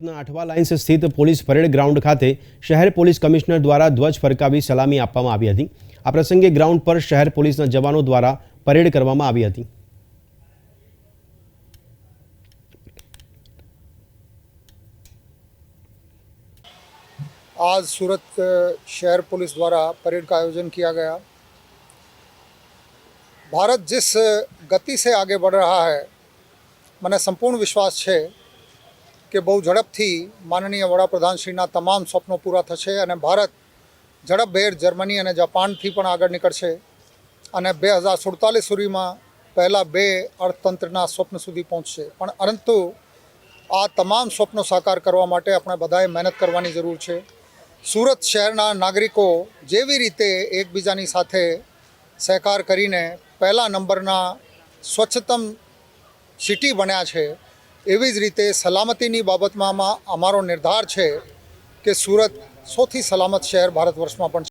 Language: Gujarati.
आठवा लाइन्स स्थित पोलीस परेड ग्राउंड खाते शहर पोलीस कमिश्नर द्वारा ध्वज फरकावी सलामी आपवामां आवी हती। आ प्रसंगे ग्राउंड पर शहर पोलीसना जवानों द्वारा परेड करवामां आवी हती। आज सूरत शहर पुलिस द्वारा परेड का आयोजन किया गया। भारत जिस गति से आगे बढ़ रहा है, મને સંપૂર્ણ વિશ્વાસ છે કે બહુ ઝડપથી માનનીય વડાપ્રધાનશ્રીના તમામ સ્વપ્નો પૂરા થશે અને ભારત ઝડપભેર જર્મની અને જાપાનથી પણ આગળ નીકળશે અને 2047 સુધીમાં પહેલાં 2 અર્થતંત્રના સ્વપ્ન સુધી પહોંચશે। પણ પરંતુ આ તમામ સ્વપ્નો સાકાર કરવા માટે આપણે બધાએ મહેનત કરવાની જરૂર છે। સુરત શહેરના નાગરિકો જેવી રીતે એકબીજાની સાથે સહકાર કરીને પહેલા નંબરના સ્વચ્છતમ સિટી બન્યા છે, એવી જ રીતે સલામતીની બાબતમાં અમારો નિર્ધાર છે કે સુરત સૌથી સલામત શહેર ભારત વર્ષમાં પણ છે।